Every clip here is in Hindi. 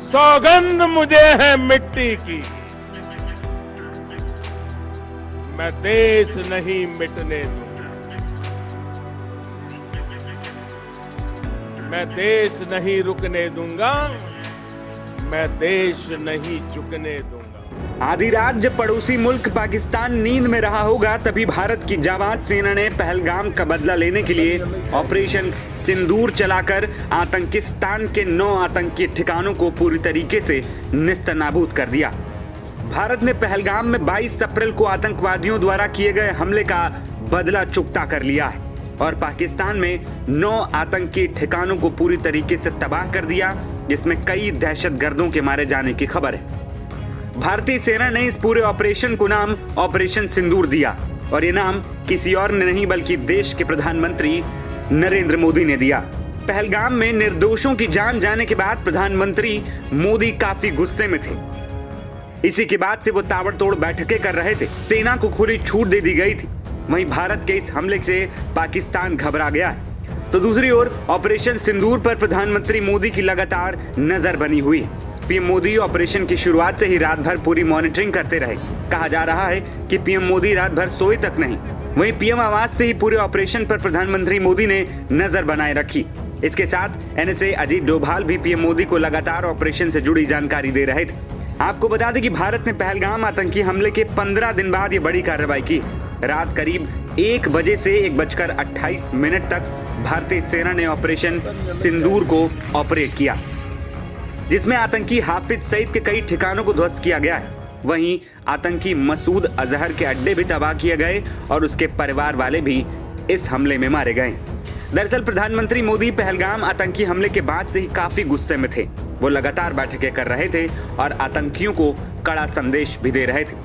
सौगंध मुझे है मिट्टी की, मैं देश नहीं मिटने दूंगा, मैं देश नहीं रुकने दूंगा, मैं देश नहीं झुकने दूंगा। आधी रात जब पड़ोसी मुल्क पाकिस्तान नींद में रहा होगा, तभी भारत की जाबाज सेना ने पहलगाम का बदला लेने के लिए ऑपरेशन सिंदूर चलाकर आतंकिस्तान के 9 आतंकी ठिकानों को पूरी तरीके से निस्तनाबूद कर दिया। भारत ने पहलगाम में 22 अप्रैल को आतंकवादियों द्वारा किए गए हमले का बदला चुकता कर लिया है और पाकिस्तान में 9 आतंकी ठिकानों को पूरी तरीके से तबाह कर दिया, जिसमें कई दहशतगर्दों के मारे जाने की खबर है। भारतीय सेना ने इस पूरे ऑपरेशन को नाम ऑपरेशन सिंदूर दिया और ये नाम किसी और ने नहीं बल्कि देश के प्रधानमंत्री नरेंद्र मोदी ने दिया। पहलगाम में निर्दोषों की जान जाने के बाद प्रधानमंत्री मोदी काफी गुस्से में थे। इसी के बाद से वो ताबड़तोड़ बैठकें कर रहे थे। सेना को खुली छूट दे दी गई थी। वहीं भारत के इस हमले से पाकिस्तान घबरा गया है, तो दूसरी ओर ऑपरेशन सिंदूर पर प्रधानमंत्री मोदी की लगातार नजर बनी हुई है। पीएम मोदी ऑपरेशन की शुरुआत से ही रात भर पूरी मॉनिटरिंग करते रहे। कहा जा रहा है कि पीएम मोदी रात भर सोए तक नहीं। वहीं पीएम आवास से ही पूरे ऑपरेशन पर प्रधानमंत्री मोदी ने नजर बनाए रखी। इसके साथ एनएसए अजीत डोभाल भी पीएम मोदी को लगातार ऑपरेशन से जुड़ी जानकारी दे रहे थे। आपको बता दें कि भारत ने पहलगाम आतंकी हमले के 15 दिन बाद ये बड़ी कार्रवाई की। रात करीब 1 बजे से 1:28 तक भारतीय सेना ने ऑपरेशन सिंदूर को ऑपरेट किया, जिसमें आतंकी हाफिज सईद के कई ठिकानों को ध्वस्त किया गया है। वहीं आतंकी मसूद अजहर के अड्डे भी तबाह किए गए और उसके परिवार वाले भी इस हमले में मारे गए। दरअसल प्रधानमंत्री मोदी पहलगाम आतंकी हमले के बाद से ही काफी गुस्से में थे। वो लगातार बैठकें कर रहे थे और आतंकियों को कड़ा संदेश भी दे रहे थे।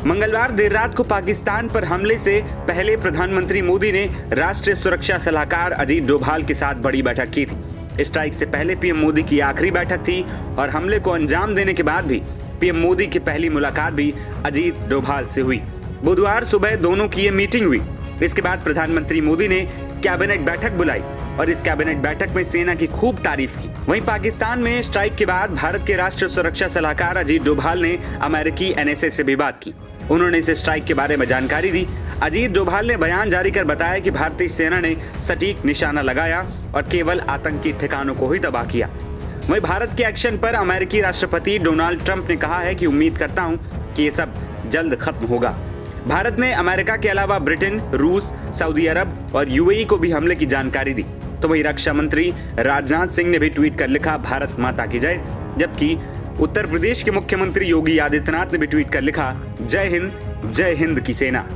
मंगलवार देर रात को पाकिस्तान पर हमले से पहले प्रधानमंत्री मोदी ने राष्ट्रीय सुरक्षा सलाहकार अजीत डोभाल के साथ बड़ी बैठक की थी। स्ट्राइक से पहले पीएम मोदी की आखिरी बैठक थी और हमले को अंजाम देने के बाद भी पीएम मोदी की पहली मुलाकात भी अजीत डोभाल से हुई। बुधवार सुबह दोनों की ये मीटिंग हुई। इसके बाद प्रधानमंत्री मोदी ने कैबिनेट बैठक बुलाई और इस कैबिनेट बैठक में सेना की खूब तारीफ की। वहीं पाकिस्तान में स्ट्राइक के बाद भारत के राष्ट्रीय सुरक्षा सलाहकार अजीत डोभाल ने अमेरिकी एनएसए से भी बात की। उन्होंने इस स्ट्राइक के बारे में जानकारी दी। अजीत डोभाल ने बयान जारी कर बताया कि भारतीय सेना ने सटीक निशाना लगाया और केवल आतंकी ठिकानों को ही तबाह किया। वहीं भारत के एक्शन पर अमेरिकी राष्ट्रपति डोनाल्ड ट्रंप ने कहा है कि उम्मीद करता हूं कि ये सब जल्द खत्म होगा। भारत ने अमेरिका के अलावा ब्रिटेन, रूस, सऊदी अरब और यूएई को भी हमले की जानकारी दी। तो वहीं रक्षा मंत्री राजनाथ सिंह ने भी ट्वीट कर लिखा, भारत माता की जय। जबकि उत्तर प्रदेश के मुख्यमंत्री योगी आदित्यनाथ ने भी ट्वीट कर लिखा, जय हिंद की सेना।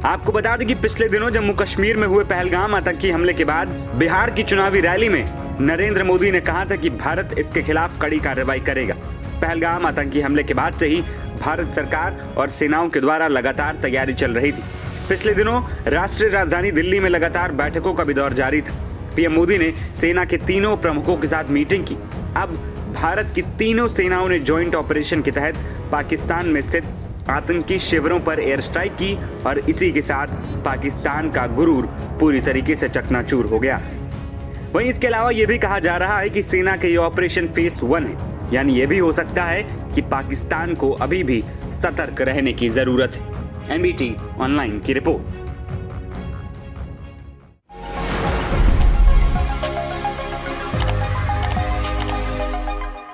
आपको बता दें कि पिछले दिनों जम्मू कश्मीर में हुए पहलगाम आतंकी हमले के बाद बिहार की चुनावी रैली में नरेंद्र मोदी ने कहा था कि भारत इसके खिलाफ कड़ी कार्रवाई करेगा। पहलगाम आतंकी हमले के बाद से ही भारत सरकार और सेनाओं के द्वारा लगातार तैयारी चल रही थी। पिछले दिनों राष्ट्रीय राजधानी दिल्ली में लगातार बैठकों का भी दौर जारी था। पीएम मोदी ने सेना के तीनों प्रमुखों के साथ मीटिंग की। अब भारत की तीनों सेनाओं ने ज्वाइंट ऑपरेशन के तहत पाकिस्तान में स्थित आतंकी शिविरों पर एयर स्ट्राइक की और इसी के साथ पाकिस्तान का गुरूर पूरी तरीके से चकनाचूर हो गया। वहीं इसके अलावा यह भी कहा जा रहा है कि सेना के ये ऑपरेशन फेज 1 है, यानी यह भी हो सकता है कि पाकिस्तान को अभी भी सतर्क रहने की जरूरत है। एनबीटी ऑनलाइन की रिपोर्ट।